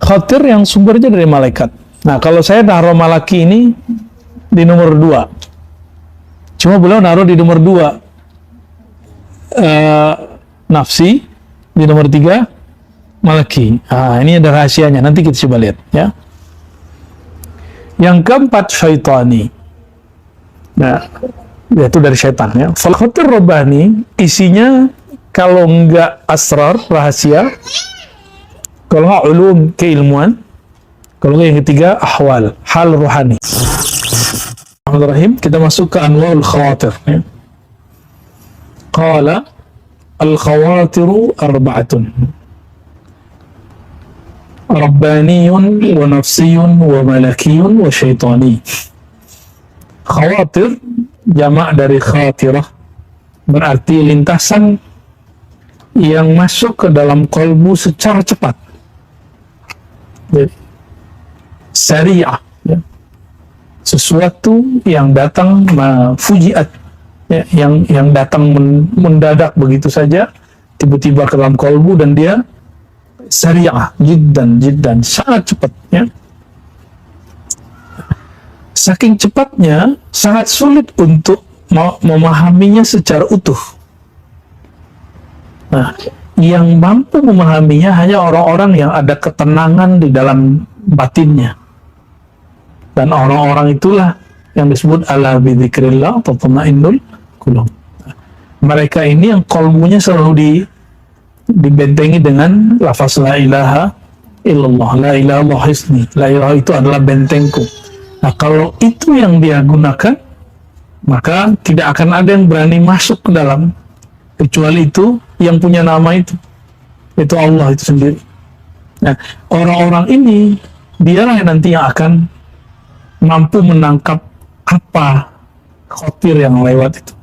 Khatir yang sumbernya dari malaikat. Nah, kalau saya naruh malaki ini di nomor 2. Cuma beliau naruh di nomor 2. Nafsi di nomor 3 malaki. Ini ada rahasianya, nanti kita coba lihat ya. Yang keempat syaitani. Nah, yaitu dari syaitan ya. Fal khatir rabbani isinya kalau enggak asrar rahasia, kalau enggak ulum keilmuan, kalau enggak yang ketiga ahwal hal rohani. Bismillahirrahmanirrahim, kita masuk ke anwaul khawatir ya. Qala al khawatiru arba'atun, rabbaniyun wa nafsiyun wa malakiyun wa syaitani. Khawatir jamak dari khatirah, berarti lintasan yang masuk ke dalam kalbu secara cepat, syariah ya. Sesuatu yang datang fujiat ya, yang datang mendadak begitu saja, tiba-tiba ke dalam kalbu dan dia syariah, jiddan sangat cepat ya. Saking cepatnya sangat sulit untuk memahaminya secara utuh. Nah, yang mampu memahaminya hanya orang-orang yang ada ketenangan di dalam batinnya. Dan orang-orang itulah yang disebut ala bidzikrillah tatma'innul qulub. Mereka ini yang kalbunya selalu dibentengi dengan lafaz la ilaha illallah, la ilaha illallah hisni, la ilaha itu adalah bentengku. Nah, kalau itu yang dia gunakan, maka tidak akan ada yang berani masuk ke dalam, kecuali itu yang punya nama itu Allah itu sendiri. Nah, orang-orang ini dialah yang nanti yang akan mampu menangkap apa khatir yang lewat itu.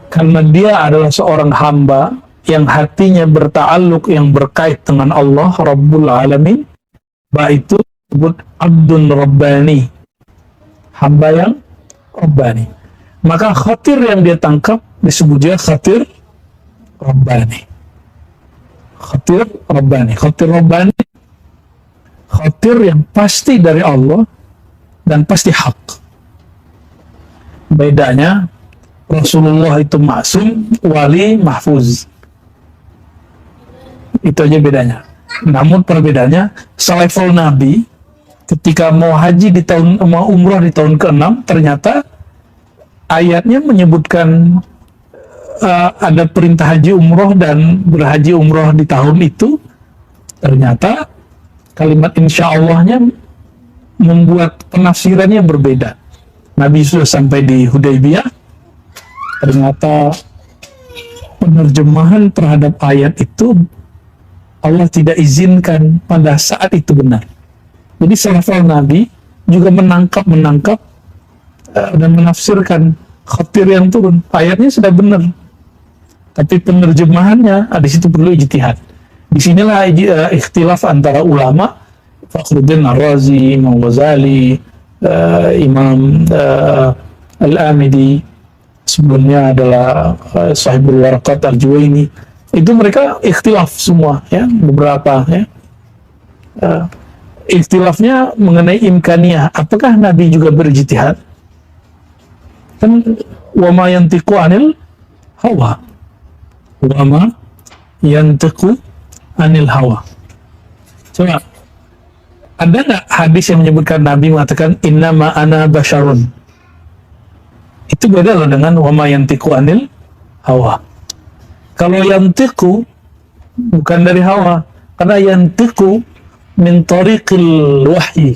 Karena dia adalah seorang hamba yang hatinya berta'alluq, yang berkait dengan Allah Rabbul Alamin, itu disebut abdun rabbani, hamba yang rabbani. Maka khatir yang dia tangkap disebut dia khatir rabbani. Khatir rabbani, khatir rabbani, khatir yang pasti dari Allah dan pasti hak. Bedanya Rasulullah itu maksum, wali mahfuz. Itu aja bedanya. Namun perbedaannya, selevel Nabi ketika mau haji di tahun, mau umrah di tahun ke-6, ternyata ayatnya menyebutkan ada perintah haji umroh dan berhaji umroh di tahun itu. Ternyata kalimat insya Allahnya membuat penafsirannya berbeda. Nabi sudah sampai di Hudaybiyah, ternyata penerjemahan terhadap ayat itu Allah tidak izinkan pada saat itu benar. Jadi selevel Nabi juga menangkap dan menafsirkan khatir yang turun. Ayatnya sudah benar, tapi penerjemahannya di situ perlu ijtihad. Disinilah ikhtilaf antara ulama, Fakhruddin Ar-Razi, Imam Ghazali, Imam Al-Amidi, sebelumnya adalah Sahibul Waraqat Al-Juwaini. Itu mereka ikhtilaf semua ya, beberapa ya. Ikhtilafnya mengenai imkaniyah, apakah Nabi juga berijtihad? Kan wa ma yantiqu anil hawa, wa ma yantiqu anil hawa. Coba, ada nggak hadis yang menyebutkan Nabi mengatakan innama ana basyarun? Itu beda loh dengan wa ma yantiqu anil hawa. Kalau yantiqu bukan dari hawa, karena yantiqu min tariqil wahyi.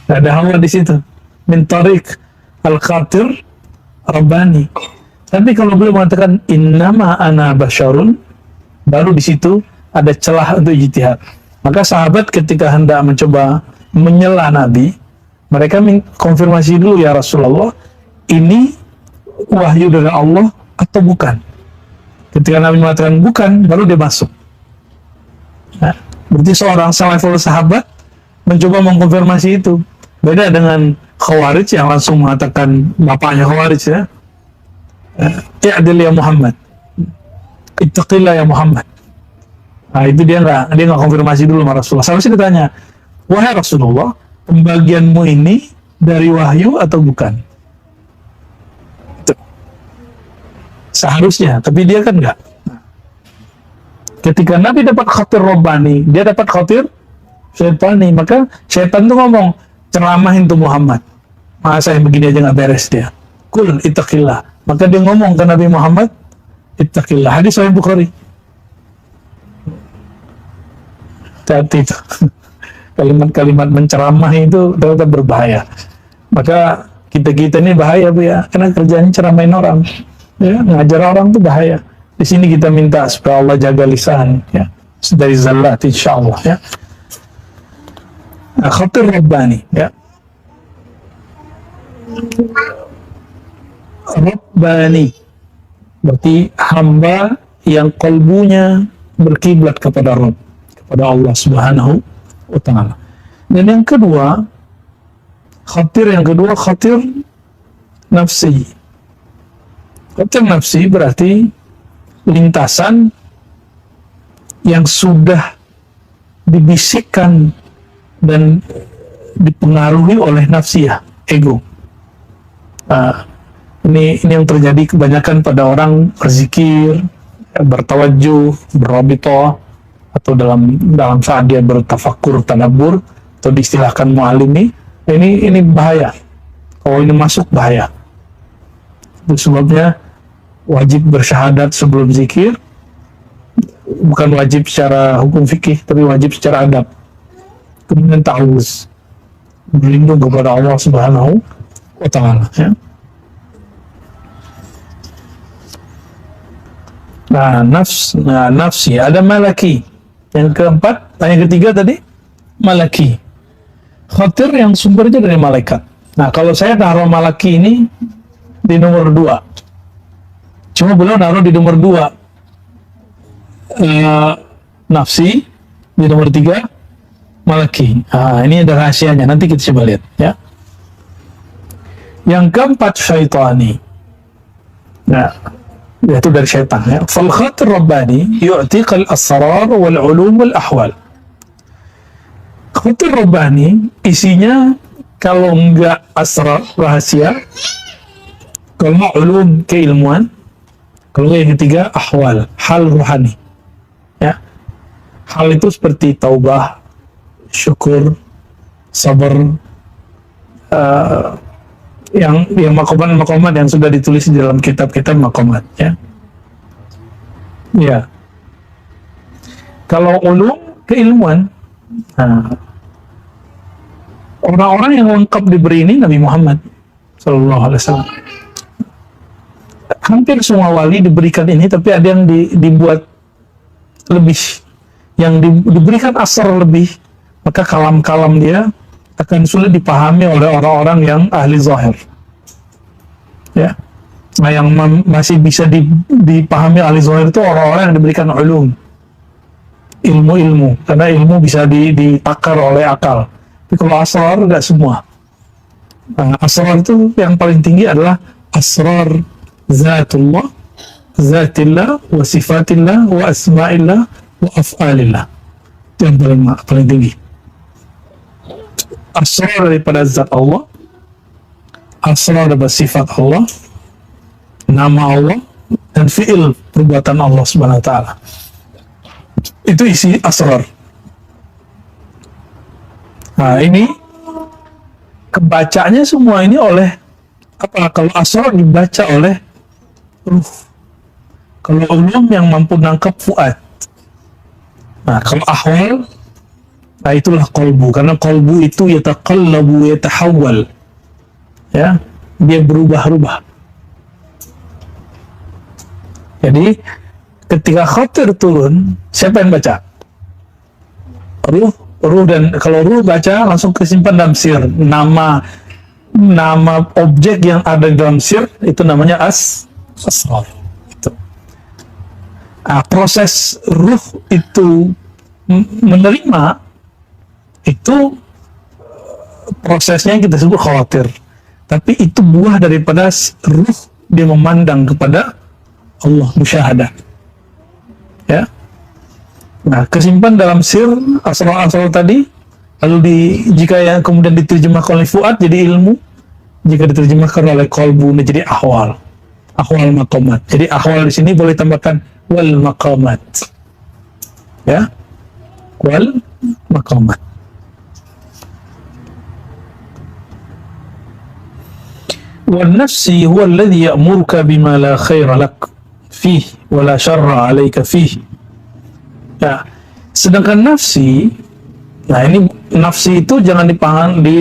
Ada hawa di situ. Min tariq al-khatir rabbani. Tapi kalau beliau mengatakan innama ana basyarun, baru di situ ada celah untuk ijtihad. Maka sahabat ketika hendak mencoba menyela Nabi, mereka konfirmasi dulu, ya Rasulullah, ini wahyu dari Allah atau bukan? Ketika Nabi mengatakan bukan, baru dia masuk. Nah, berarti seorang selevel sahabat mencoba mengkonfirmasi itu. Beda dengan Khawarij yang langsung mengatakan, bapaknya Khawarij ya, i'dil ya Muhammad, ittaqillah ya Muhammad. Nah itu dia nggak konfirmasi dulu sama Rasulullah. Seharusnya ditanya, wahai Rasulullah, pembagianmu ini dari wahyu atau bukan? Itu. Seharusnya, tapi dia kan nggak. Ketika Nabi dapat khatir Rabbani, dia dapat khatir syaitani, maka syaitan tuh ngomong, ceramahin tuh Muhammad. Masa yang begini aja nggak beres dia. Kul ittaqillah. Maka dia ngomong ke Nabi Muhammad, ittaqillah. Hadis Sahih Bukhari. Hati itu. Kalimat-kalimat menceramah itu ternyata berbahaya. Maka kita ini bahaya, Bu ya, karena kerjanya ceramahin orang. Ya, ngajar orang tuh bahaya. Di sini kita minta supaya Allah jaga lisan, ya, dari zallat insyaallah, ya. Khatir Rabbani, ya. Rabbani berarti hamba yang kalbunya berkiblat kepada Rabb, kepada Allah Subhanahu wa Ta'ala. Dan yang kedua, khatir nafsi. Khatir nafsi berarti lintasan yang sudah dibisikkan dan dipengaruhi oleh nafsiyah, ego. Ini yang terjadi kebanyakan pada orang berzikir, bertawajuh, berrabitoh, atau dalam saat dia bertafakur, tadabbur, atau diistilahkan mu'alimi. Ini bahaya. Kalau ini masuk, bahaya. Itu sebabnya wajib bersyahadat sebelum zikir, bukan wajib secara hukum fikih, tapi wajib secara adab. Kemudian ta'awuz, berlindung kepada Allah Subhanahu wa Ta'ala, ya. Nah, nafsi, ada malaki. Yang keempat, yang ketiga tadi, malaki. Khatir yang sumbernya dari malaikat. Nah, kalau saya taruh malaki ini di nomor 2. Cuma beliau naruh di nomor 2 nafsi, di nomor 3 malaki. Ini ada rahasianya, nanti kita coba lihat, ya. Yang keempat, syaitani. Nah, yaitu dari syaitan, ya. Fal khatir Rabbani yu'tiqal asrar wal ulum wal ahwal. Khatir Rabbani isinya kalau enggak asrar, rahasia, kalau ulum, keilmuan, kalau yang ketiga ahwal, hal rohani, ya. Hal itu seperti taubah, syukur, sabar, yang makomat yang sudah ditulis di dalam kitab-kitab makomat, ya. Ya. Kalau ulum, keilmuan, orang-orang yang lengkap diberi ini Nabi Muhammad Sallallahu Alaihi Wasallam. Hampir semua wali diberikan ini, tapi ada yang dibuat lebih, yang diberikan asar lebih, maka kalam-kalam dia akan sulit dipahami oleh orang-orang yang ahli zahir, ya. Nah, yang masih bisa dipahami ahli zahir itu orang-orang yang diberikan ulum, ilmu-ilmu, karena ilmu bisa ditakar oleh akal. Tapi kalau asrar, tidak semua. Nah, asrar itu yang paling tinggi adalah asrar zatullah, zatillah, wa sifatillah, wa asma'illah, wa af'alillah. Itu yang paling tinggi. Asrar daripada zat Allah, asrar daripada sifat Allah, nama Allah, dan fi'il, perbuatan Allah Subhanahu wa Ta'ala. Itu isi asrar. Nah, ini kebacanya semua ini oleh apa? Kalau asrar dibaca oleh ruh, kalau ulum yang mampu nangkap fuad. Nah, kalau ahwal, nah itulah qalbu, karena qalbu itu yataqallabu, yatahawwal, ya, dia berubah-ubah. Jadi ketika khatir turun, siapa yang baca? Ruh, dan kalau ruh baca langsung kesimpan dalam sir. Nama objek yang ada di dalam sir itu namanya asrar. Itu. Nah, proses ruh itu menerima, itu prosesnya yang kita sebut khawatir. Tapi itu buah daripada ruh dia memandang kepada Allah, musyahadah, ya. Nah, kesimpan dalam sir asal-asal tadi, lalu jika yang kemudian diterjemahkan oleh fuad jadi ilmu, jika diterjemahkan oleh kolbu jadi ahwal, maqamat. Jadi ahwal di sini boleh tambahkan wal maqamat, ya, wal maqamat. Wan nafsi huwa alladhi ya'muruka bima la khaira lak fihi wa la syarra 'alaika fihi. Ya, sedangkan nafsi, nah ini nafsi itu jangan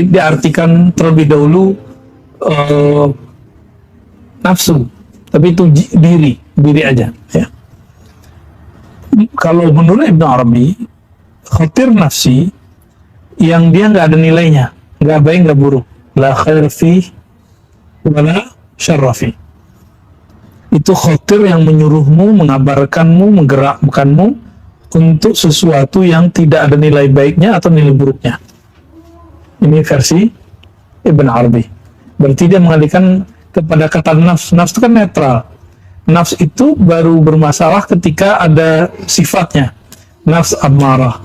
diartikan terlebih dahulu nafsu, tapi itu diri aja. Ya. Kalau menurut Ibn Arabi, khatir nafsi yang dia nggak ada nilainya, nggak baik nggak buruk, la khair fi wala syarra fi. Itu khatir yang menyuruhmu, mengabarkanmu, menggerakkanmu untuk sesuatu yang tidak ada nilai baiknya atau nilai buruknya. Ini versi Ibn Arabi. Berarti dia mengalihkan kepada kata nafs. Nafs itu kan netral. Nafs itu baru bermasalah ketika ada sifatnya. Nafs ammarah,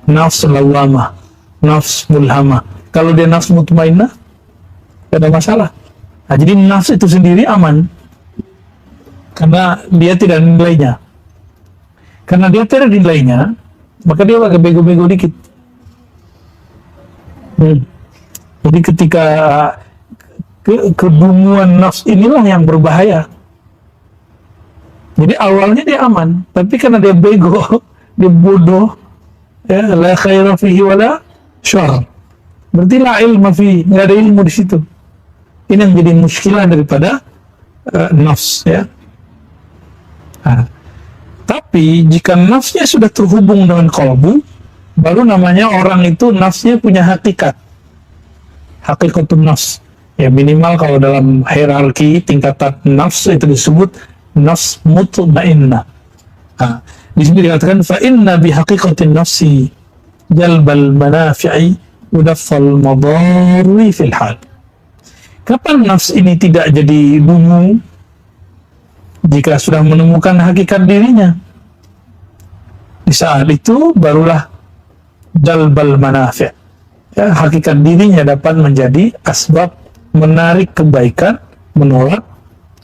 nafs lawamah, nafs mulhamah. Kalau dia nafs mutmainnah, tidak ada masalah. Nah, jadi nafs itu sendiri aman. Karena dia tidak ada nilainya. Karena dia tidak ada nilainya, maka dia agak bego-bego dikit. Jadi ketika kedunguan nafs inilah yang berbahaya. Jadi awalnya dia aman, tapi karena dia bego, dia bodoh, ya, la khaira fihi wala syarr. Berarti la ilma fihi, nggak ada ilmu di situ. Ini yang jadi muskilah daripada nafs, ya. Nah, tapi jika nafsnya sudah terhubung dengan qalbu, baru namanya orang itu nafsnya punya hakikat. Hakikatun nafs. Ya minimal kalau dalam hierarki tingkatan nafs itu disebut nafs mutmainnah. Nah, di sini dikatakan fa inna bi haqiqatin nafsi jalbal manafi'i wa daf'al madarri fil hal. Kapan nafs ini tidak jadi dungu? Jika sudah menemukan hakikat dirinya. Di saat itu barulah jalbal manafi'. Ya, hakikat dirinya dapat menjadi asbab menarik kebaikan, menolak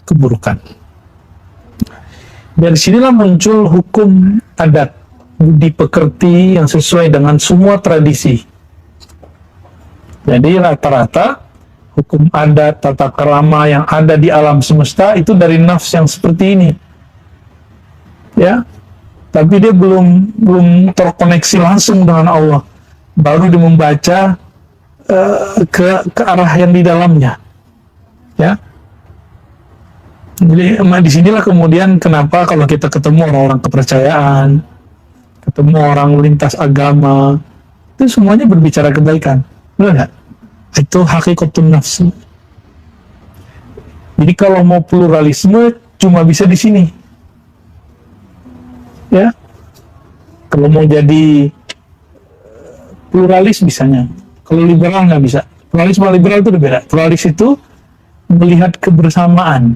keburukan. Dari sinilah muncul hukum adat, budi pekerti yang sesuai dengan semua tradisi. Jadi rata-rata hukum adat, tata krama yang ada di alam semesta itu dari nafs yang seperti ini. Ya. Tapi dia belum terkoneksi langsung dengan Allah. Baru dia membaca ke arah yang di dalamnya. Ya. Jadi disinilah kemudian kenapa kalau kita ketemu orang-orang kepercayaan, ketemu orang lintas agama, itu semuanya berbicara kebaikan. Benar nggak? Itu hakikatun nafsi. Jadi kalau mau pluralisme cuma bisa di sini. Ya. Kalau mau jadi pluralis bisanya. Kalau liberal nggak bisa. Pluralis sama liberal itu berbeda. Pluralis itu melihat kebersamaan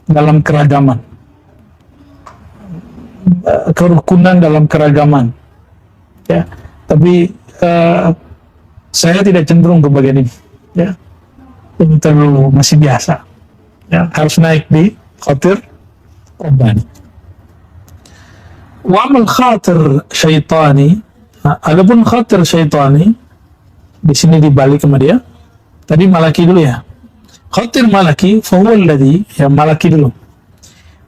dalam keragaman. Kerukunan dalam keragaman. Ya. Tapi saya tidak cenderung ke bagian ini. Ya. Ini terlalu masih biasa. Ya. Harus naik di khatir rabbani. Wa amal khatir syaitani. Nah, adapun khatir syaitani di sini dibalik sama dia. Tadi malaki dulu ya. Khatir malaki fa huwa alladhi, ya malaki dulu.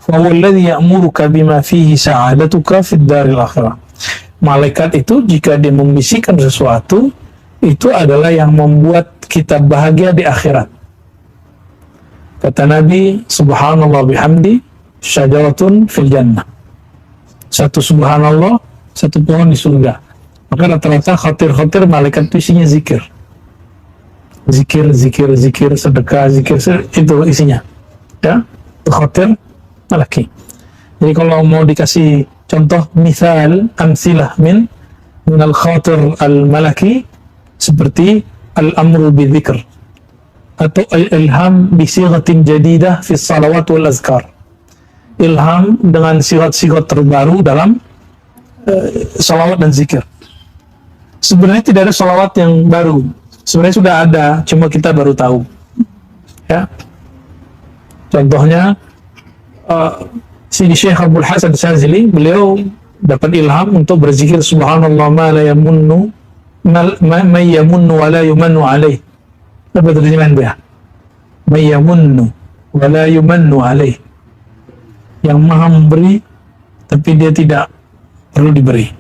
Fa huwa alladhi ya'muruka bima fihi sa'adatuka fid daril akhirah. Malaikat itu jika dia membisikkan sesuatu, itu adalah yang membuat kita bahagia di akhirat. Kata Nabi, subhanallah bihamdi syajaratun fil jannah. Satu subhanallah, satu pohon di surga. Maka rata-rata khatir-khatir malaikat itu isinya zikir. Zikir, sedekah, itu isinya. Ya, itu khatir malaki. Jadi kalau mau dikasih contoh misal amsilah min al-khatir al-malaki seperti al-amru bi-dzikr atau al-ilham bi sighatin jadidah fi salawat wal azkar. Ilham dengan sigat-sigat terbaru dalam salawat dan zikir. Sebenarnya tidak ada salawat yang baru. Sebenarnya sudah ada, cuma kita baru tahu. Ya. Contohnya, Sidi Syekh Abdul Hasan Syazili, beliau dapat ilham untuk berzikir subhanallah ma la yamunnu ma yamunnu wa la yumannu alaih. Apa terjemahan dia? Ma yamunnu wa la yumannu alaih. Yang maha memberi tapi dia tidak perlu diberi.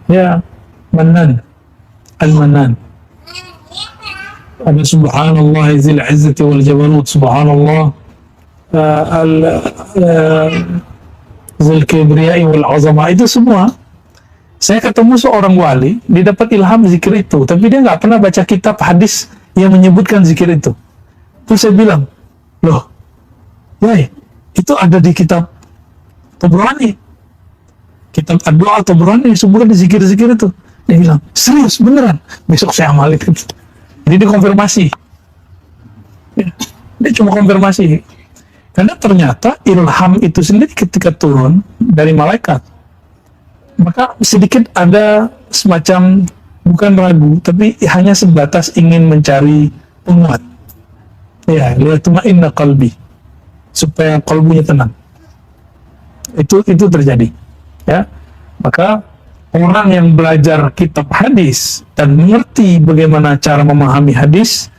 Ya, Manan, Al-Manan. Ada subhanallah zil izzati wal jabarut, subhanallah zil kibriyai wal azamah. Itu semua. Saya ketemu seorang wali, dia dapat ilham zikir itu, tapi dia nggak pernah baca kitab hadis yang menyebutkan zikir itu. Terus saya bilang, loh, yai, itu ada di kitab Tabrani, kitab Ad-Du'a Tabrani, sebutkan di zikir-zikir itu. Dia bilang, serius, beneran? Besok saya amalin. Jadi dia konfirmasi. Dia cuma konfirmasi. Karena ternyata ilham itu sendiri ketika turun dari malaikat, maka sedikit ada semacam, bukan ragu, tapi hanya sebatas ingin mencari penguat. Ya, liyatma'inna qalbi, supaya kalbunya tenang. Itu terjadi. Ya, maka orang yang belajar kitab hadis dan mengerti bagaimana cara memahami hadis,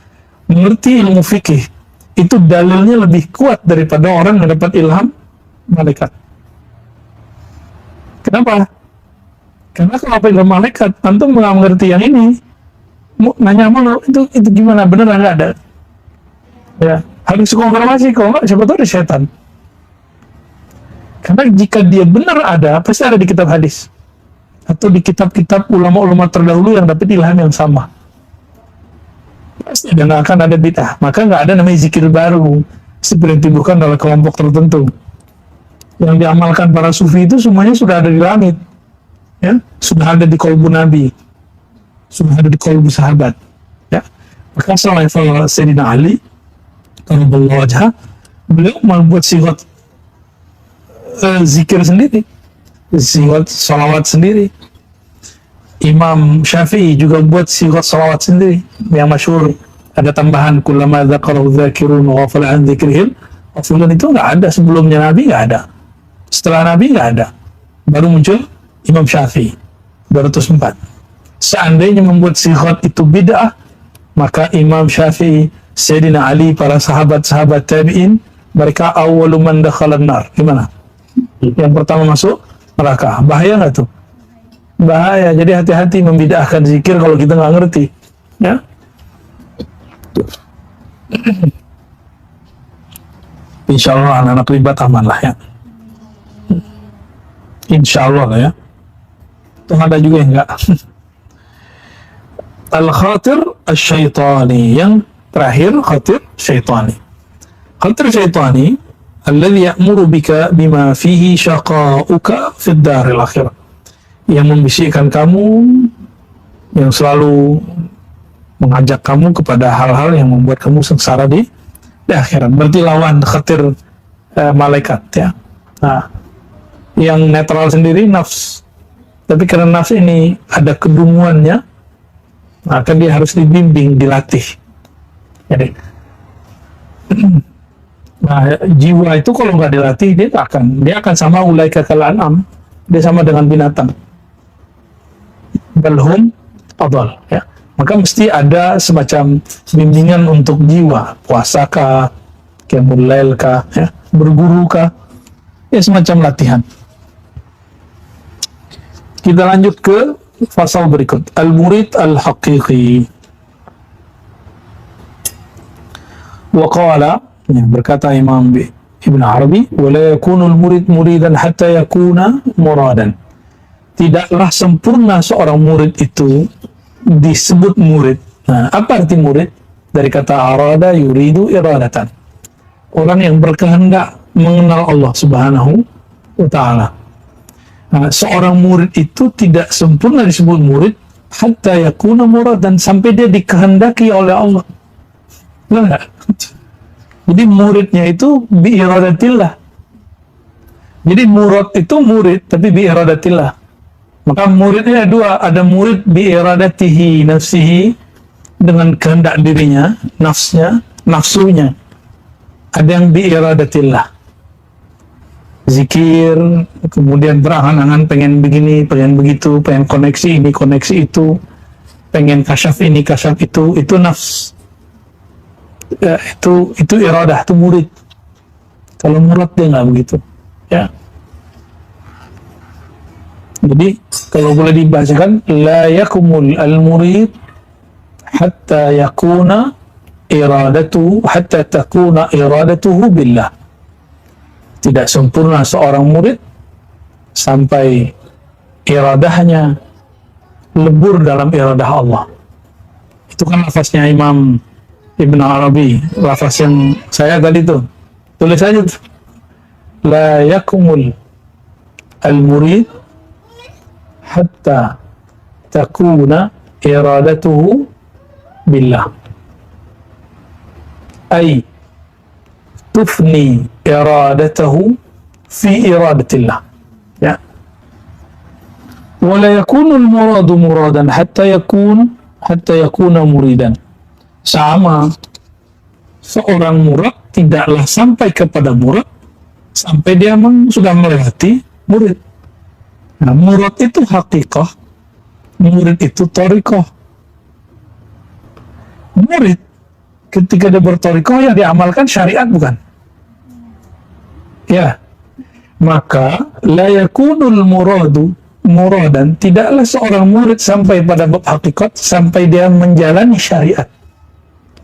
mengerti ilmu fikih, itu dalilnya lebih kuat daripada orang yang dapat ilham malaikat. Kenapa? Karena kalau ilham malaikat, antum nggak mengerti yang ini, nanya malu itu gimana, bener nggak ada? Ya, harus konfirmasi, kalau nggak siapa tahu ada setan. Karena jika dia benar ada, pasti ada di kitab hadis atau di kitab-kitab ulama-ulama terdahulu yang dapat ilham yang sama. Pasti ada, nggak akan ada bid'ah. Maka nggak ada namanya zikir baru seperti yang ditimbulkan oleh kelompok tertentu. Yang diamalkan para sufi itu semuanya sudah ada di langit, ya, sudah ada di qalbu Nabi, sudah ada di qalbu sahabat. Ya, maka selain Sayyidina Ali, karramallahu wajhah, beliau membuat sigat zikir sendiri, sigat salawat sendiri. Imam Syafi'i juga buat sigat salawat sendiri yang masyhur, ada tambahan kullama dzakarahu dzakirun wa ghafala an dzikrihim. Rasulullah itu nggak ada, sebelumnya Nabi nggak ada, setelah Nabi nggak ada, baru muncul Imam Syafi'i 204. Seandainya membuat sigat itu bid'ah, maka Imam Syafi'i, Sayyidina Ali, para sahabat-sahabat tabi'in, mereka awwalu man dakhalan nar. Gimana? Yang pertama masuk neraka. Bahaya nggak tuh? Bahaya. Jadi hati-hati membid'ahkan zikir kalau kita nggak ngerti. Ya. Insya Allah anak-anak ribat aman lah ya. Insya Allah lah ya. Tuh ada juga yang enggak. Al-khatir asy-syaitani, yang terakhir khatir syaitani. Khatir syaitani alladhi ya'muru bika bima fihi syaqa'uka fid daril akhirah, yang membisikkan kamu, yang selalu mengajak kamu kepada hal-hal yang membuat kamu sengsara di akhirat. Berarti lawan khatir malaikat ya. Nah, yang netral sendiri nafs. Tapi karena nafs ini ada kedunguannya, maka dia harus dibimbing, dilatih. Jadi nah, jiwa itu kalau nggak dilatih, dia akan sama ulaika kal an'am, dia sama dengan binatang. Balhum adal ya. Maka mesti ada semacam bimbingan untuk jiwa, puasa kah, qiyamul lail kah, ya, berguru kah, ya semacam latihan. Kita lanjut ke pasal berikut, al-murid al-haqiqi. Wa qala, ya, berkata Imam Ibn Arabi, wa la yakunu al-murid muridan hatta yakuna muradan. Tidaklah sempurna seorang murid itu disebut murid. Nah, apa arti murid? Dari kata arada yuridu iradatan. Orang yang berkehendak mengenal Allah Subhanahu wa ta'ala. Nah, seorang murid itu tidak sempurna disebut murid hatta yakuna muradan, sampai dia dikehendaki oleh Allah. Nah, jadi muridnya itu bi iradatillah. Jadi murad itu murid tapi bi iradatillah. Maka muridnya ada dua, ada murid bi iradatihi nafsihi dengan kehendak dirinya, nafsunya. Ada yang bi iradatillah. Zikir, kemudian berangan-angan pengen begini, pengen begitu, pengen koneksi ini, koneksi itu, pengen kasyaf ini, kasyaf itu nafs. Ya, itu iradah, itu murid. Kalau murad dia nggak begitu. Ya. Jadi kalau boleh dibacakan la yakumul al-murid hatta yakuna hatta takuna iradatuhu billah. Tidak sempurna seorang murid sampai iradahnya lebur dalam iradah Allah. Itu kan lafaznya Imam Ibn Arabi, lafaz yang saya tadi tuh. Tulis aja tuh. La yakumul al-murid hatta takuna iradatuhu billah. Ay tufni iradatahu fi iradatillah. Ya. Wala yakunu al-muradu muradan hatta yakuna muridan. Sama, seorang murad tidaklah sampai kepada murad sampai dia sudah melewati murid. Nah, murad itu hakikah, murid itu thariqah. Murid ketika dia berthariqah ya diamalkan syariat, bukan? Ya. Maka la yakunul muradan, tidaklah seorang murid sampai pada bab hakikat sampai dia menjalani syariat.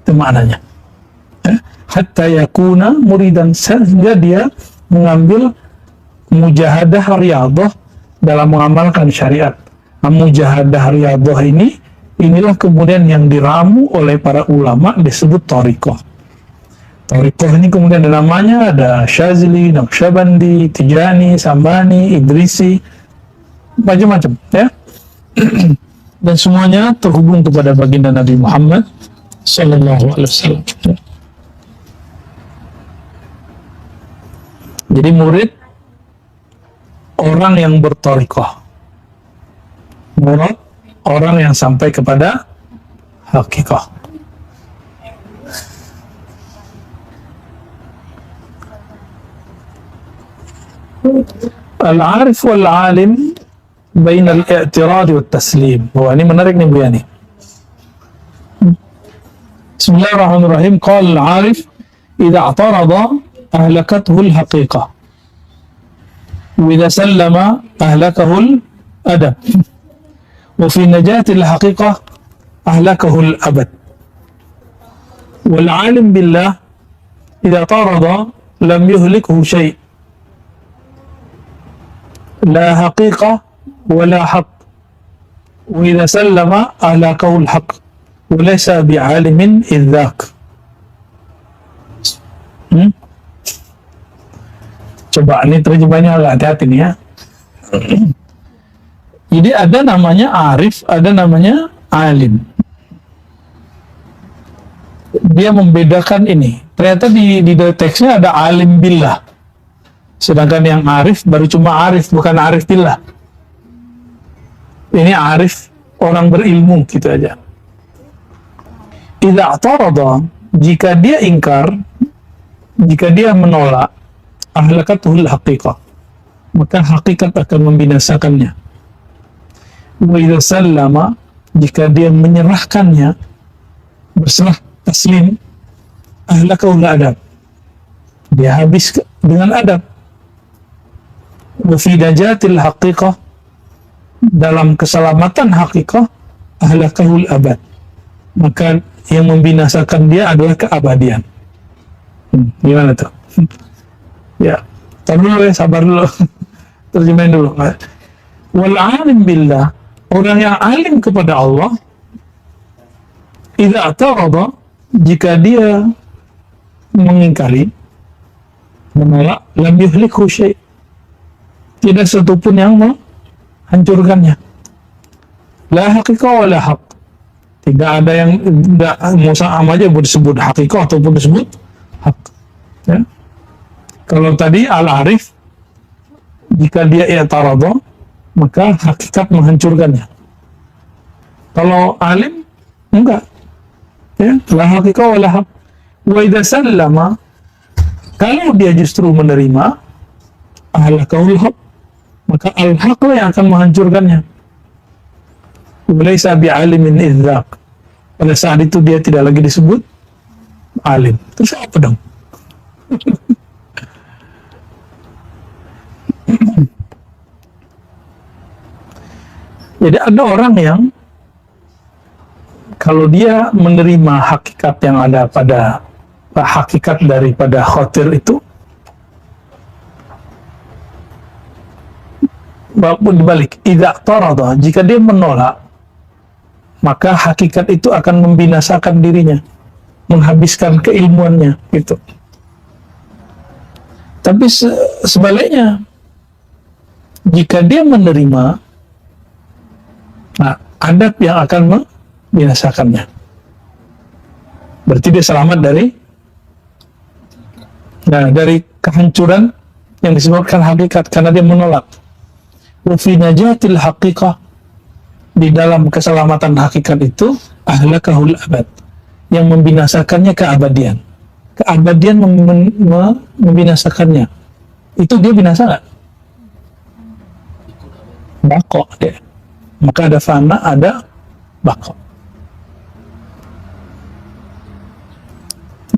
Itu maknanya. Ya. Hatta yakuna muridan, sehingga dia mengambil mujahadah riyadhah dalam mengamalkan syariat. Mujahadah riyadhah inilah kemudian yang diramu oleh para ulama disebut thariqah. Thariqah ini kemudian namanya ada Syazili, Naqsyabandi, Tijani, Sambani, Idrisi, macam-macam, ya. Dan semuanya terhubung kepada baginda Nabi Muhammad sallallahu alaihi wasallam. Jadi murid orang yang berthariqah, murad orang yang sampai kepada hakikah. Al-arif wal-alim bain al-i'tirad wa taslim. Wah, ini menarik nih Bu Yani. Bismillahirrahmanirrahim. Qala al-arif idza i'tarada ahlakathu al-haqiqah wa idza sallama ahlakahu al-adab. وفي نجاة الحقيقة أهلكه الأبد. والعالم بالله إذا طارد لم يهلكه شيء، لا حقيقة ولا حق، وإذا سلم أهلكه الحق وليس بعالم إذ ذاك. Coba ini terjemahannya agak hati-hati nih ya. Jadi ada namanya arif, ada namanya alim. Dia membedakan ini. Ternyata di teksnya ada alim billah. Sedangkan yang arif baru cuma arif, bukan arif billah. Ini arif, orang berilmu, gitu aja. Idza i'tarada, jika dia ingkar, jika dia menolak, ahlakatul haqiqah, maka hakikat akan membinasakannya. Wa idza sallama, jika dia menyerahkannya, berserah taslim, ahlakahul adab, dia habis dengan adab. Wa fi najatil haqiqah, dalam keselamatan haqiqah, ahlakahul abad, maka yang membinasakan dia adalah keabadian. Gimana tuh? Ya, tar dulu ya, sabar dulu. Terjemahin dulu. Wal alim billah, orang yang alim kepada Allah, idza atarada, jika dia mengingkari, menolak, lam yuhlikhu syai', tidak satupun yang menghancurkannya. La haqiqah wa la haq, tidak ada yang mau sama aja disebut haqiqah ataupun disebut haq, ya. Kalau tadi al-arif jika dia i'tarada, maka hakikat menghancurkannya. Kalau alim, enggak. Ya, la haqiqah wa la haq. Wa idza sallama, kalau dia justru menerima ahlakahul haq, maka al-haq yang akan menghancurkannya. Walaysa bi'alimin idzaq. Pada saat itu dia tidak lagi disebut alim. Terus apa dong? Jadi ada orang yang kalau dia menerima hakikat yang ada pada hakikat daripada khotir itu, walaupun dibalik, idza tarada, jika dia menolak, maka hakikat itu akan membinasakan dirinya, menghabiskan keilmuannya, gitu. Tapi sebaliknya, jika dia menerima, nah, adab yang akan membinasakannya. Berarti dia selamat dari kehancuran yang disebabkan hakikat, karena dia menolak. Wa fi najatil haqiqah, di dalam keselamatan hakikat itu, ahlakahul abad, yang membinasakannya keabadian. Keabadian membinasakannya. Itu dia binasa nggak? Bako dia. Maka ada fana, ada bako.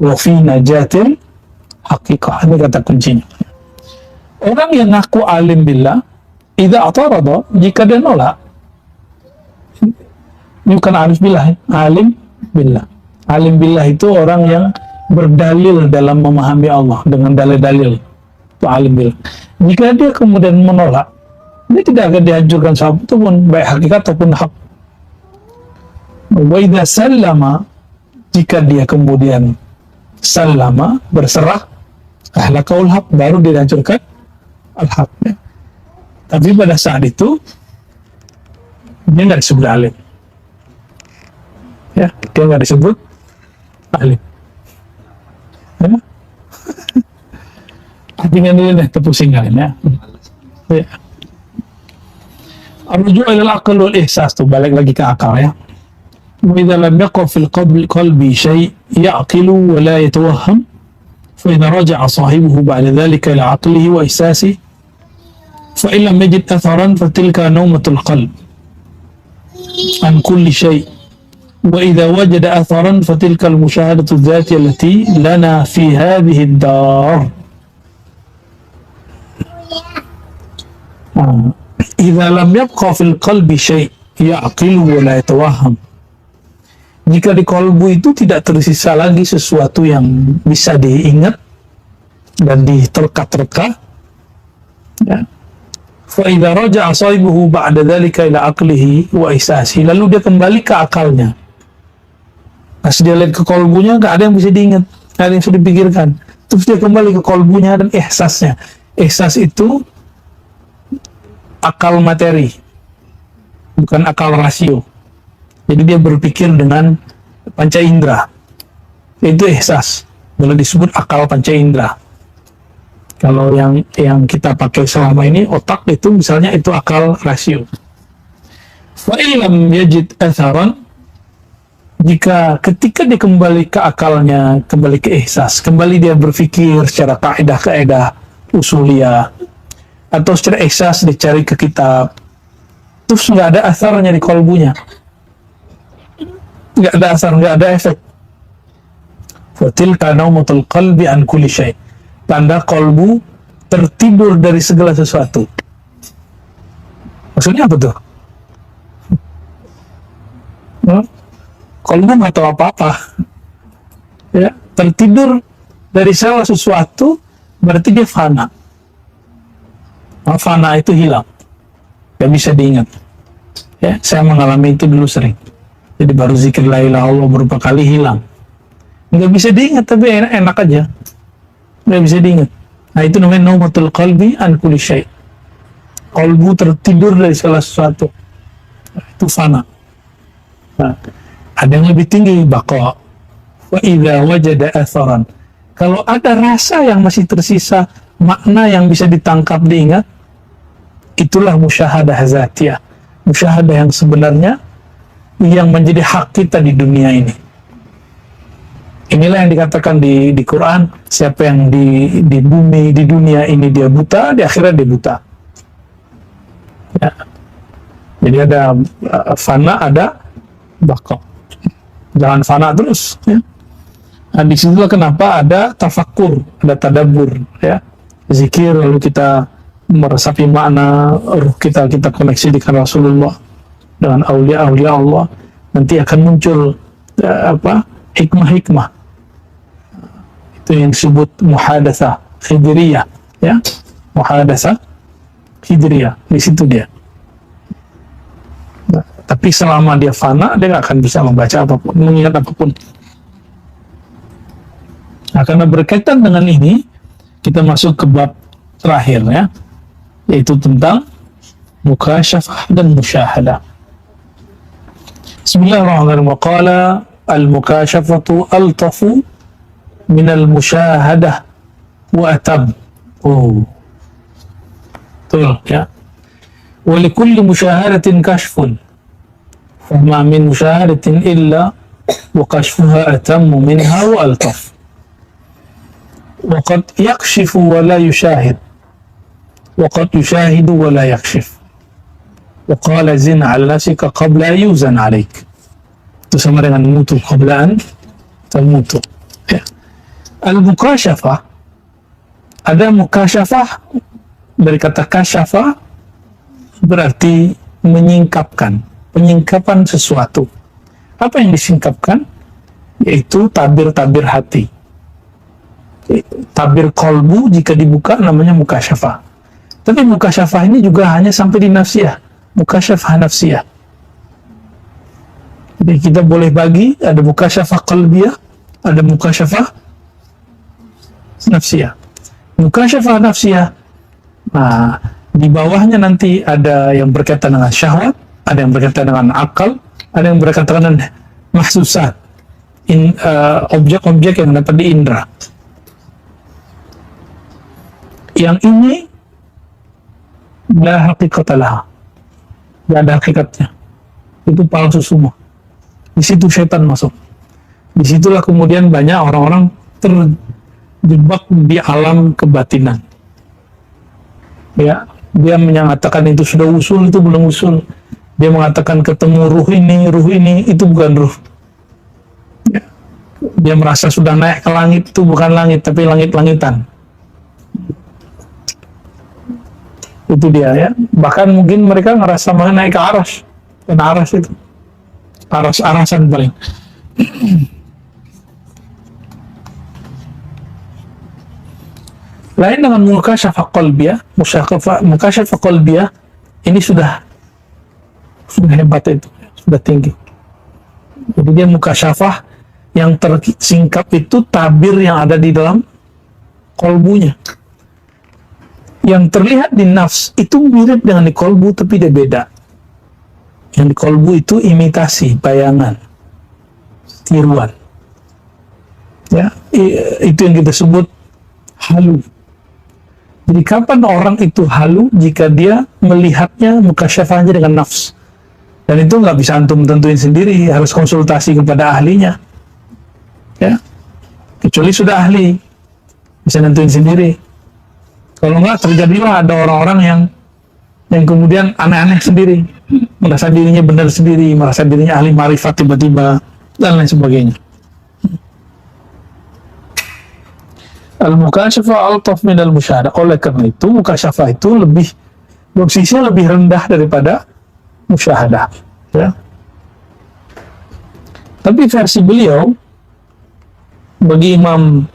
Wa fi najatil haqiqah, ini kata kuncinya. Orang yang ngaku alim billah, idza atarada, jika dia nolak, bukan arif billah, alim billah. Alim billah itu orang yang berdalil dalam memahami Allah dengan dalil-dalil. Itu alim billah. Jika dia kemudian menolak, dia tidak akan dihancurkan satu pun, baik hakikat ataupun hak. Wa idza sallama, jika dia kemudian sallama, berserah, ahlakahul haq, baru dihancurkan al-haq. Tapi pada saat itu dia nggak disebut alim. Ya, dia nggak disebut alim. Ya. Artinya dulu deh, terpusing kalian ya. Ya. Ar-ruju' ila al-aql wal ihsas, tuh balik lagi ke akal ya. Wa idza lam yaqa fil qalbi shay' ya'qilu wa la yatawahham, fa idza raja'a sahibuhu ba'da dhalika ila 'aqlihi wa ihsasihi, fa in lam yajid atharan fa tilka nawmatul qalb an kulli shay'. وإذا وجد أثرا فتلك المشاهدة الذاتية التي لنا في هذه الدار. إذا لم يبقى في القلب شيء يعقل ولا يتوهم. Jika di kolbu itu tidak tersisa lagi sesuatu yang bisa diingat dan diterka-terka, ya. فإذا رجع صاحبه بعد ذلك إلى عقله وإحساسه, lalu dia kembali ke akalnya. Pas dia lihat ke kolbunya, nggak ada yang bisa diingat, nggak ada yang bisa dipikirkan. Terus dia kembali ke kolbunya dan ihsasnya. Ihsas itu akal materi, bukan akal rasio. Jadi dia berpikir dengan panca indera. Itu ihsas. Boleh disebut akal panca indera. Kalau yang kita pakai selama ini, otak itu misalnya itu akal rasio. Fa illam yajid atharan, jika ketika dia kembali ke akalnya, kembali ke ihsas, kembali dia berpikir secara kaidah-kaidah usuliyah, atau secara ihsas dicari ke kitab, terus nggak ada asarnya di kolbunya, nggak ada asar, nggak ada efek. Fatilka naumatul qalbi an kulli syai', tanda kolbu tertidur dari segala sesuatu. Maksudnya apa tuh? Kolbu nggak tahu apa-apa, ya, tertidur dari segala sesuatu, berarti dia fana. Fana itu hilang, nggak bisa diingat. Ya, saya mengalami itu dulu sering. Jadi baru zikir la ilaha illallah beberapa kali hilang, nggak bisa diingat, tapi enak aja, nggak bisa diingat. Nah, itu namanya naumatul qalbi an kulli syai'. Kolbu tertidur dari segala sesuatu, itu fana. Nah, ada yang lebih tinggi, baqa. Wa idza wajada atharan, kalau ada rasa yang masih tersisa, makna yang bisa ditangkap, diingat, itulah musyahadah zatiyah, musyahadah yang sebenarnya yang menjadi hak kita di dunia ini. Inilah yang dikatakan di Quran, siapa yang di bumi, di dunia ini dia buta, di akhirat dia buta. Ya. Jadi ada fana, ada baqa. Jangan fana terus. Ya. Nah, disitulah kenapa ada tafakkur, ada tadabbur, ya. Zikir, lalu kita meresapi makna ruh kita koneksi dengan Rasulullah, dengan aulia-aulia Allah. Nanti akan muncul hikmah-hikmah. Itu yang disebut muhadatsah khidriyah, ya. Muhadatsah khidriyah, di situ dia. Nah, tapi selama dia fana, dia nggak akan bisa membaca apapun, mengingat apapun. Nah, karena berkaitan dengan ini, kita masuk ke bab terakhir, ya, yaitu tentang mukasyafah dan musyahadah. Bismillahirrahmanirrahim. Qala al-mukasyafatu altafu min al-musyahadah wa atab. Oh, betul, ya. Wa likulli musyahadatin kashfun, fama min musyahadatin illa wa kashfuha atammu minha wa altaf. وقد يكشف ولا يشاهد وقد يشاهد ولا يكشف وقال زن على نفسك قبل أن يوزن عليك. Itu sama dengan mutu qabla an tamutu. Ya. Al-mukasyafah, ada mukasyafah dari kata kasyafa berarti menyingkapkan, penyingkapan sesuatu. Apa yang disingkapkan? Yaitu tabir-tabir hati. Tabir kolbu jika dibuka namanya mukasyafah. Tapi mukasyafah ini juga hanya sampai di nafsiyah, mukasyafah nafsiyah. Jadi kita boleh bagi, ada mukasyafah qalbiyah, ada mukasyafah nafsiyah. Mukasyafah nafsiyah, nah, di bawahnya nanti ada yang berkaitan dengan syahwat, ada yang berkaitan dengan akal, ada yang berkaitan dengan mahsusat, objek-objek yang dapat diindra. Yang ini la haqiqatalah, tidak ada hakikatnya, itu palsu semua. Di situ setan masuk. Disitulah kemudian banyak orang-orang terjebak di alam kebatinan. Ya, dia menyatakan itu sudah usul, itu belum usul. Dia mengatakan ketemu ruh ini, itu bukan ruh. Ya. Dia merasa sudah naik ke langit, itu bukan langit, tapi langit-langitan. Itu dia, ya. Bahkan mungkin mereka ngerasa naik ke aras, dan aras itu aras-arasan paling. Lain dengan mukasyafah qalbiyah, mukasyafah qalbiyah ini sudah hebat, itu sudah tinggi. Jadi dia mukasyafah yang tersingkap itu tabir yang ada di dalam kolbunya. Yang terlihat di nafs itu mirip dengan di kolbu, tapi dia beda. Yang di kolbu itu imitasi, bayangan, tiruan. Ya, itu yang kita sebut halu. Jadi kapan orang itu halu? Jika dia melihatnya mukasyafahnya dengan nafs. Dan itu nggak bisa antum tentuin sendiri, harus konsultasi kepada ahlinya. Ya, kecuali sudah ahli, bisa nentuin sendiri. Kalau nggak, terjadilah ada orang-orang yang kemudian aneh-aneh sendiri, merasa dirinya benar sendiri, merasa dirinya ahli marifat tiba-tiba, dan lain sebagainya. Al-mukasyafah altaf min al-musyahadah. Oleh karena itu, mukasyafah itu dosisnya lebih rendah daripada musyahadah. Ya. Tapi versi beliau, bagi Imam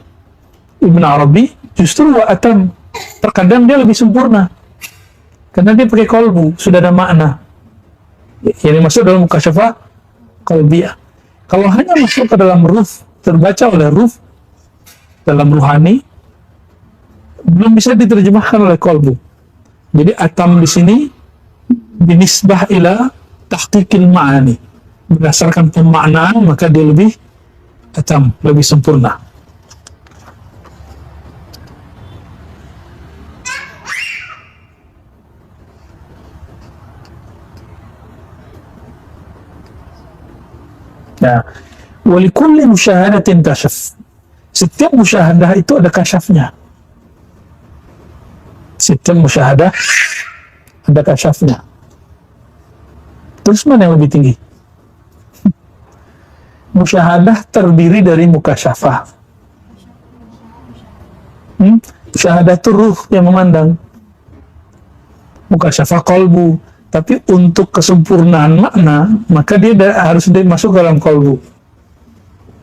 Ibn Arabi, justru wa'atam, terkadang dia lebih sempurna. Karena dia pakai kolbu, sudah ada makna. Yang dimaksud dalam mukasyafah qalbiyah. Kalau hanya masuk ke dalam ruh, terbaca oleh ruh, dalam ruhani, belum bisa diterjemahkan oleh kolbu. Jadi atam di sini binisbah ila tahqiqil ma'ani. Berdasarkan pemaknaan, maka dia lebih atam, lebih sempurna. Nah, walikulli musyahadatin kasyaf. Setiap musyahadah itu ada kasyafnya. Setiap musyahadah ada kasyafnya. Terus mana yang lebih tinggi? Musyahadah terdiri dari mukasyafah. Musyahadah itu ruh yang memandang. Mukasyafah kolbu. Tapi untuk kesempurnaan makna, maka dia harus masuk dalam kolbu.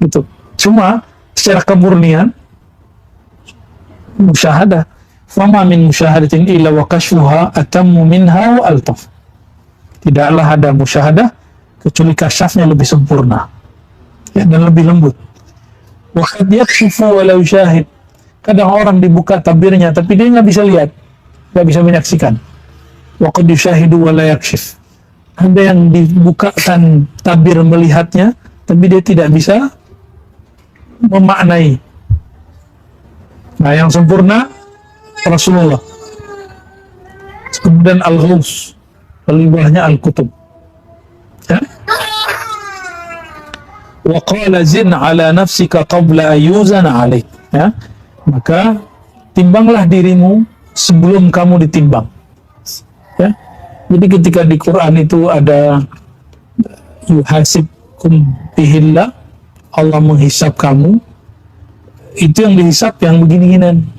Gitu. Cuma secara kemurnian musyahadah. Fama min musyahadatin illa wa kashfuha atammu minha wa altaf. Tidaklah ada musyahadah kecuali kasyafnya lebih sempurna, ya, dan lebih lembut. Wa qad yakshifu walau syahid. Kadang orang dibuka tabirnya tapi dia nggak bisa lihat, nggak bisa menyaksikan. Wa qad yushahidu wa la yakshif. Ada yang dibukakan tabir melihatnya tapi dia tidak bisa memaknai. Nah, yang sempurna Rasulullah. Kemudian Al-Ghaus, libahnya Al-Kutub. Ya? Wa qala zin ala nafsika qabla ayuzana alaik. Ya? Maka timbanglah dirimu sebelum kamu ditimbang. Ya? Jadi ketika di Quran itu ada yuhasibkum bihillah, Allah menghisap kamu, itu yang dihisap yang begini-ginian.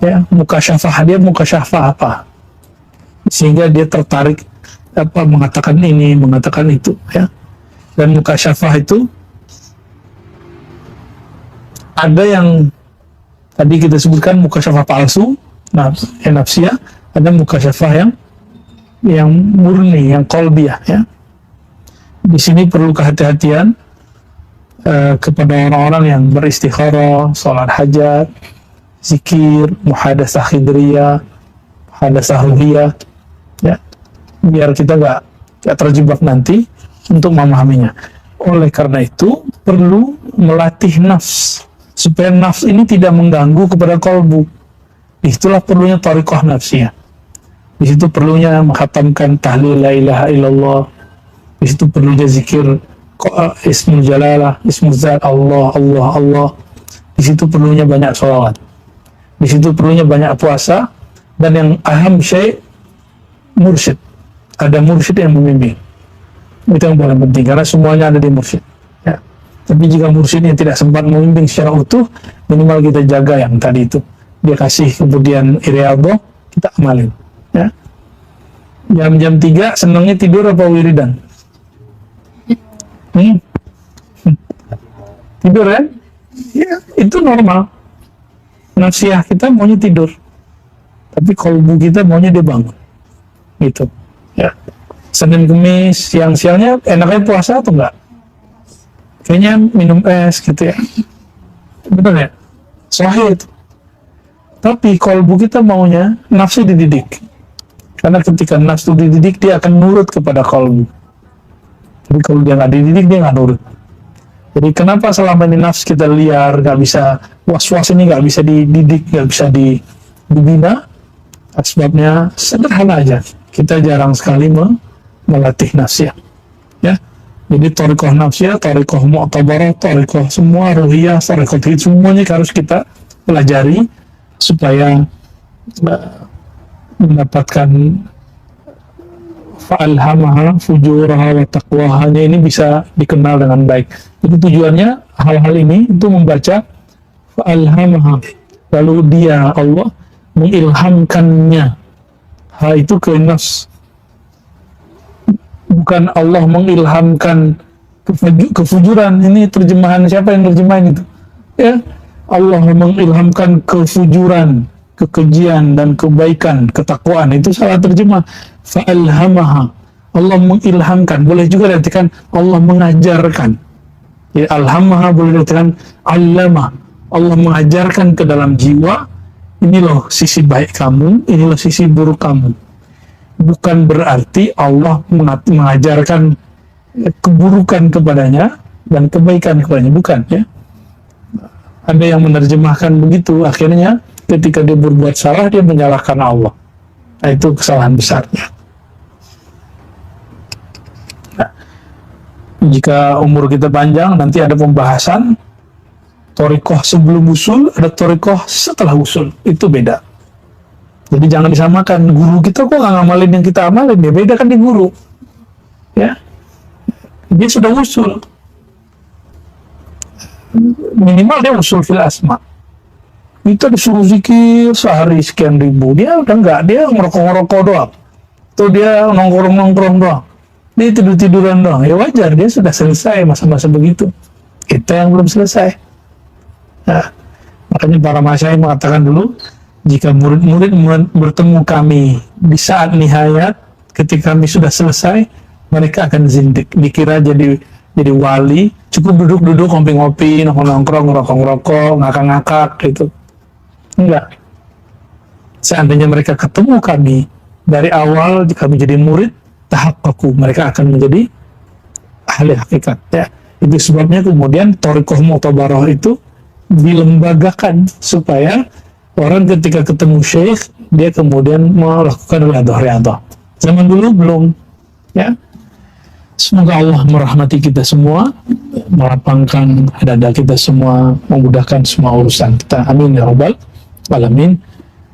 Ya, mukasyafah dia mukasyafah apa? Sehingga dia tertarik mengatakan ini, mengatakan itu, ya. Dan mukasyafah itu ada yang tadi kita sebutkan mukasyafah palsu, nafsiyah, ada mukasyafah yang murni, yang qalbiyah, ya. Di sini perlu kehati-hatian kepada orang-orang yang beristikharah, sholat hajat, zikir, muhadasah khidriyah, muhadasah ruhiyah, ya, biar kita nggak terjebak nanti untuk memahaminya. Oleh karena itu perlu melatih nafs supaya nafs ini tidak mengganggu kepada kolbu. Itulah perlunya thariqah nafsiyah. Di situ perlunya menghatamkan tahlil la ilaha illallah. Di situ perlunya zikir ismul jalalah, ismul zat, Allah, Allah, Allah. Di situ perlunya banyak sholawat. Di situ perlunya banyak puasa, dan yang aham syai' mursyid. Ada mursyid yang membimbing. Itu yang paling penting karena semuanya ada di mursyid. Ya. Tapi jika mursyidnya tidak sempat membimbing secara utuh, minimal kita jaga yang tadi itu. Dia kasih kemudian iriadho, kita amalin. Ya. Jam 3 senangnya tidur apa wiridan? Tidur kan? Ya, itu normal. Nafsiyah kita maunya tidur, tapi kolbu kita maunya dia bangun. Gitu. Ya. Senin Kemis, siang-siangnya enaknya puasa atau enggak? Kayaknya minum es gitu ya. Betul ya? Sahih itu. Tapi kolbu kita maunya nafsu dididik. Karena ketika nafsu dididik, dia akan nurut kepada kolbu. Tapi kalau dia nggak dididik, dia nggak nurut. Jadi kenapa selama ini nafsu kita liar, nggak bisa, was-was ini nggak bisa dididik, nggak bisa dibina? Sebabnya sederhana aja. Kita jarang sekali melatih nafsiyah. Ya. Jadi thariqah nafsiyah, thariqah mu'tabarah, thariqah semua, ruhiyah, thariqah itu semuanya harus kita pelajari supaya mendapatkan fa'alhamaha fujuraha wa taqwahanya ini bisa dikenal dengan baik. Jadi tujuannya hal-hal ini itu membaca fa'alhamaha, lalu dia Allah mengilhamkannya hal itu ke nafs. Bukan Allah mengilhamkan kefujuran. Ini terjemahan siapa yang terjemahin itu? Ya, Allah mengilhamkan kefujuran, kekejian dan kebaikan, ketakwaan. Itu salah terjemah. Fa'alhamaha, Allah mengilhamkan. Boleh juga diartikan Allah mengajarkan. Ya, alhamaha boleh diartikan allama. Allah mengajarkan ke dalam jiwa, ini loh sisi baik kamu, ini loh sisi buruk kamu. Bukan berarti Allah mengajarkan keburukan kepadanya dan kebaikan kepadanya, bukan, ya. Ada yang menerjemahkan begitu, akhirnya ketika dia berbuat salah, dia menyalahkan Allah. Nah, itu kesalahan besarnya. Nah, Jika umur kita panjang, nanti ada pembahasan thariqah sebelum usul, ada thariqah setelah usul. Itu beda. Jadi jangan disamakan. Guru kita kok nggak ngamalin yang kita amalin, ya beda kan di guru. Ya, dia sudah usul. Minimal dia usul fil asma. Kita disuruh zikir sehari sekian ribu, dia udah enggak, dia ngerokok-ngerokok doang. Atau dia nongkrong-nongkrong doang. Dia tidur-tiduran doang. Ya wajar, dia sudah selesai masa-masa begitu. Kita yang belum selesai. Nah, makanya para masyayikh mengatakan dulu, jika murid-murid bertemu kami di saat nihayat, ketika kami sudah selesai, mereka akan zindik, dikira jadi wali, cukup duduk-duduk, ngopi-ngopi, nongkrong-nongkrong, ngerokok-ngerokok, ngakak-ngakak, gitu. Enggak. Seandainya mereka ketemu kami dari awal, kami jadi murid, tahaqqaqu, mereka akan menjadi ahli hakikat. Ya. Itu sebabnya kemudian thariqah mu'tabarah itu dilembagakan supaya orang ketika ketemu syekh, dia kemudian melakukan riyadhah. Zaman dulu belum. Ya. Semoga Allah merahmati kita semua, melapangkan dada kita semua, memudahkan semua urusan kita. Amin ya rabbal alamin.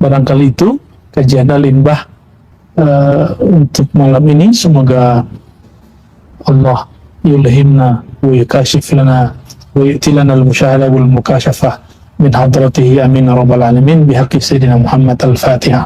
Barangkali itu kajian Al-Inbah untuk malam ini. Semoga Allah yulhimna wa yukashif lana wa yu'ti lana al-musyahada wal mukashafah min hadratihi. Amin ya rabbal alamin. Bihaqqi sayyidina Muhammad. Al-Fatihah.